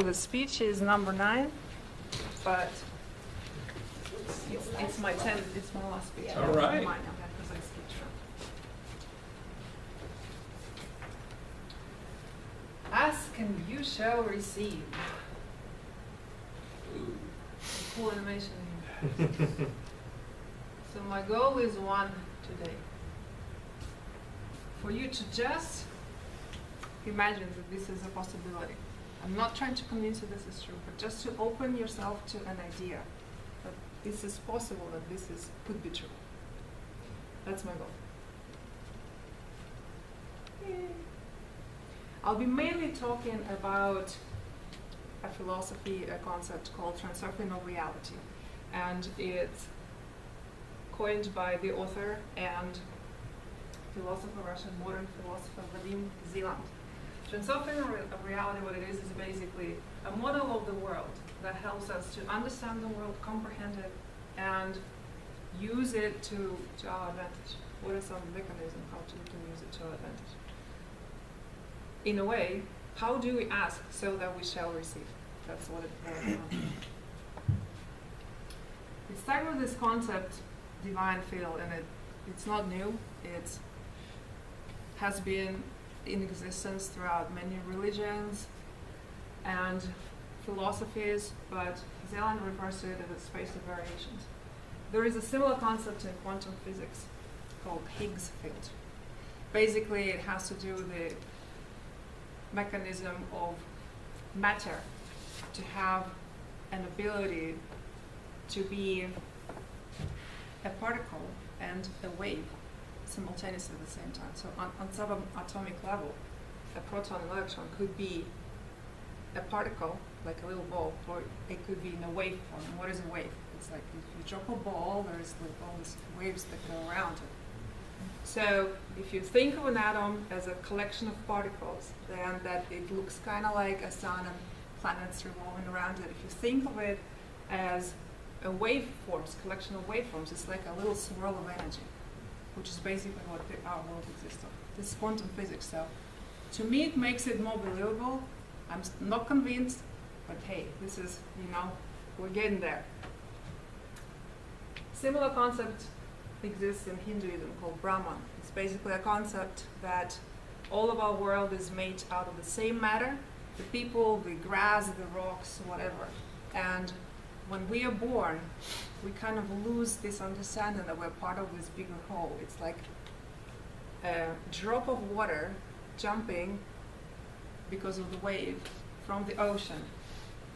Persuasive Speech is number 9, but it's my 10th, it's my last speech. All right. Mine, I have Persuasive Speech. Ask and you shall receive. Cool animation here. So my goal is one today. For you to just imagine that this is a possibility. I'm not trying to convince you this is true, but just to open yourself to an idea that this is possible, that this could be true. That's my goal. Yay. I'll be mainly talking about a philosophy, a concept called transurfing of reality. And it's coined by the author and philosopher, Russian modern philosopher Vadim Zeland. Transurfing of reality, what it is basically a model of the world that helps us to understand the world, comprehend it, and use it to our advantage. What are some mechanisms how we can use it to our advantage? In a way, how do we ask so that we shall receive? That's what it boils down to. We start with this concept, divine field, and it's not new. It has been in existence throughout many religions and philosophies, but Zeland refers to it as a space of variations. There is a similar concept in quantum physics called Higgs field. Basically, it has to do with the mechanism of matter to have an ability to be a particle and a wave simultaneously at the same time. So on subatomic level, a proton and electron could be a particle, like a little ball, or it could be in a wave form. And what is a wave? It's like if you drop a ball, there's like all these waves that go around it. So if you think of an atom as a collection of particles, then that it looks kind of like a sun and planets revolving around it. If you think of it as a waveforms, collection of waveforms, it's like a little swirl of energy, which is basically what our world exists of. This is quantum physics. So to me, it makes it more believable. I'm not convinced, but hey, this is, we're getting there. Similar concept exists in Hinduism called Brahma. It's basically a concept that all of our world is made out of the same matter, the people, the grass, the rocks, whatever. And when we are born, we kind of lose this understanding that we're part of this bigger whole. It's like a drop of water jumping because of the wave from the ocean.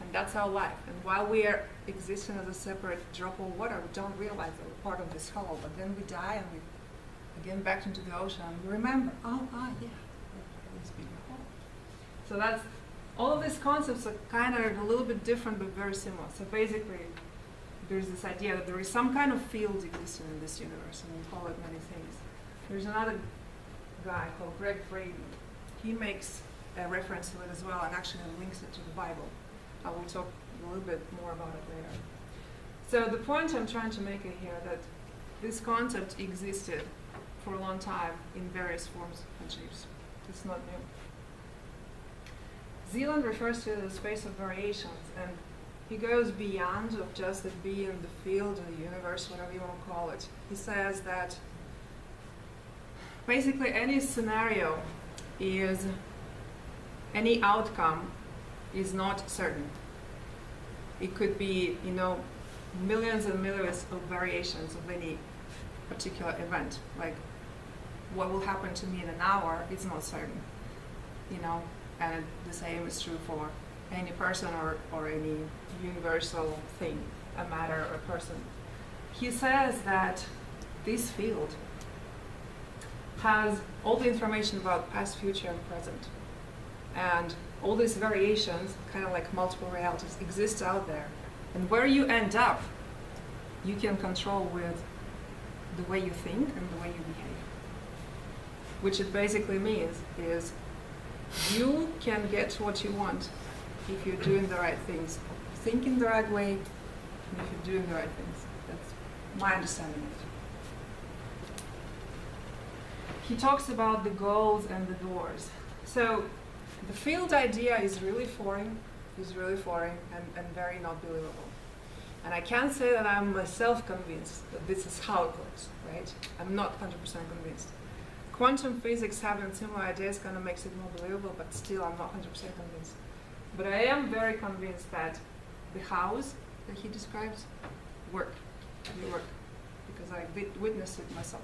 And that's our life. And while we are existing as a separate drop of water, we don't realize that we're part of this whole. But then we die and we again back into the ocean and we remember, yeah, we're part of this bigger whole. So that's, all of these concepts are kind of a little bit different but very similar. So basically, there's this idea that there is some kind of field existing in this universe, and we call it many things. There's another guy called Greg Brady. He makes a reference to it as well and actually links it to the Bible. I will talk a little bit more about it later. So the point I'm trying to make here that this concept existed for a long time in various forms and shapes. It's not new. Zeland refers to it as a space of variations, and he goes beyond of just the being, the field, or the universe, whatever you want to call it. He says that basically any scenario is, any outcome is not certain. It could be, millions and millions of variations of any particular event. Like what will happen to me in an hour is not certain, and the same is true for any person or any universal thing, a matter or a person. He says that this field has all the information about past, future, and present. And all these variations, kind of like multiple realities, exist out there. And where you end up, you can control with the way you think and the way you behave. Which it basically means is you can get what you want if you're doing the right things. Think in the right way, and if you're doing the right things. That's my understanding of it. He talks about the goals and the doors. So the field idea is really foreign is really foreign and very not believable. And I can't say that I'm myself convinced that this is how it works, right? I'm not 100% convinced. Quantum physics having similar ideas kind of makes it more believable, but still I'm not 100% convinced. But I am very convinced that the hows that he describes work. They work, because I witnessed it myself.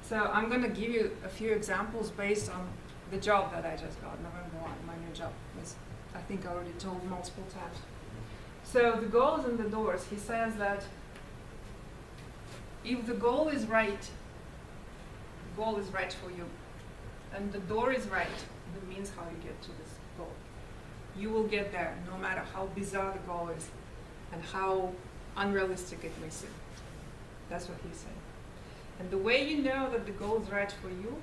So I'm going to give you a few examples based on the job that I just got, November 1, my new job, as I think I already told multiple times. So the goals and the doors, he says that if the goal is right, the goal is right for you, and the door is right, that means how you get to this goal. You will get there, no matter how bizarre the goal is and how unrealistic it may seem. That's what he's saying. And the way you know that the goal is right for you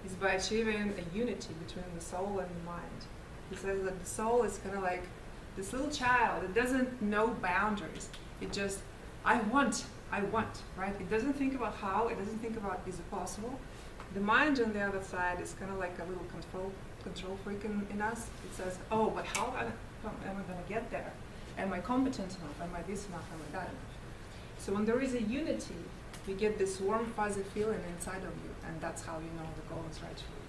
is by achieving a unity between the soul and the mind. He says that the soul is kind of like this little child. It doesn't know boundaries. It just, I want, right? It doesn't think about how, it doesn't think about is it possible. The mind on the other side is kind of like a little control freak in us. It says, oh, but how am I going to get there? Am I competent enough? Am I this enough? Am I that enough? So when there is a unity, you get this warm, fuzzy feeling inside of you, and that's how you know the goal is right for you.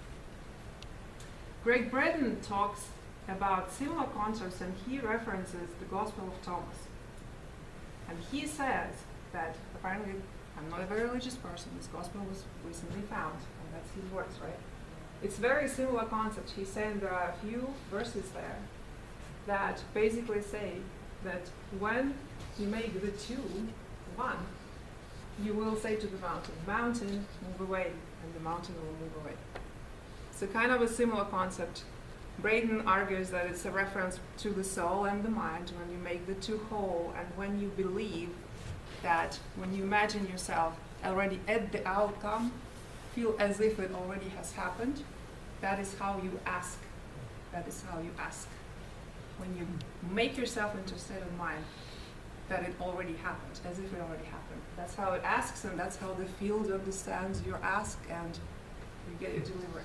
Greg Braden talks about similar concepts, and he references the Gospel of Thomas. And he says that apparently, I'm not a very religious person, this Gospel was recently found, and that's his words, right? It's very similar concept. He's saying there are a few verses there that basically say that when you make the two one, you will say to the mountain, move away, and the mountain will move away. So kind of a similar concept. Braden argues that it's a reference to the soul and the mind when you make the two whole, and when you believe that when you imagine yourself already at the outcome, feel as if it already has happened, that is how you ask. That is how you ask. When you make yourself into a state of mind that it already happened, as if it already happened. That's how it asks, and that's how the field understands your ask, and you get your delivery.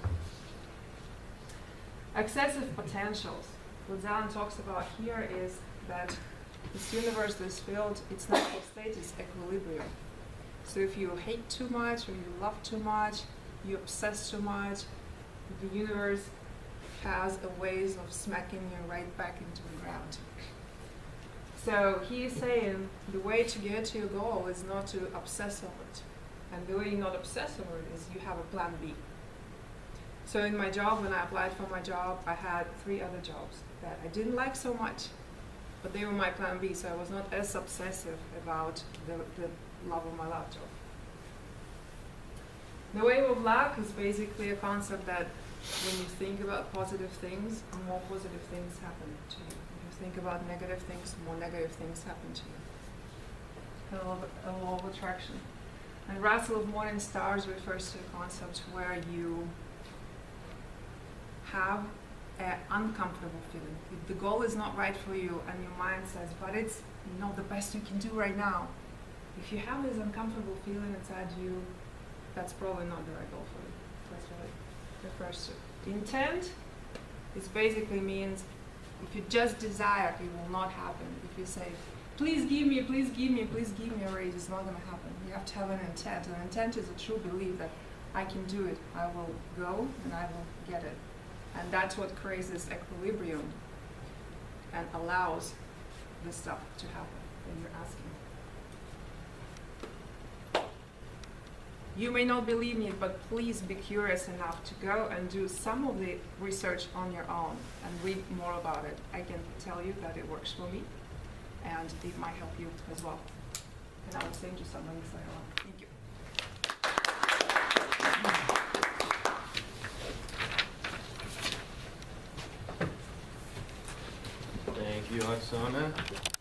Excessive potentials. What Zan talks about here is that this universe, this field, its natural state is equilibrium. So if you hate too much, or you love too much, you obsess too much, the universe has a ways of smacking you right back into the ground. So he is saying the way to get to your goal is not to obsess over it. And the way you not obsess over it is you have a plan B. So in my job, when I applied for my job, I had 3 other jobs that I didn't like so much, but they were my plan B, so I was not as obsessive about the love of my love job. The wave of luck is basically a concept that when you think about positive things, more positive things happen to you. If you think about negative things, more negative things happen to you. A law of attraction. And Russell of Morning Stars refers to a concept where you have an uncomfortable feeling. If the goal is not right for you and your mind says, but it's the best you can do right now. If you have this uncomfortable feeling inside you, that's probably not the right goal for you. That's what it refers to. Intent is basically means if you just desire, it will not happen. If you say, please give me, please give me, please give me a raise, it's not going to happen. You have to have an intent. An intent is a true belief that I can do it. I will go and I will get it. And that's what creates this equilibrium and allows this stuff to happen when you're asking. You may not believe me, but please be curious enough to go and do some of the research on your own and read more about it. I can tell you that it works for me, and it might help you as well. And I will send you some links later on. Thank you. Thank you, Oxana.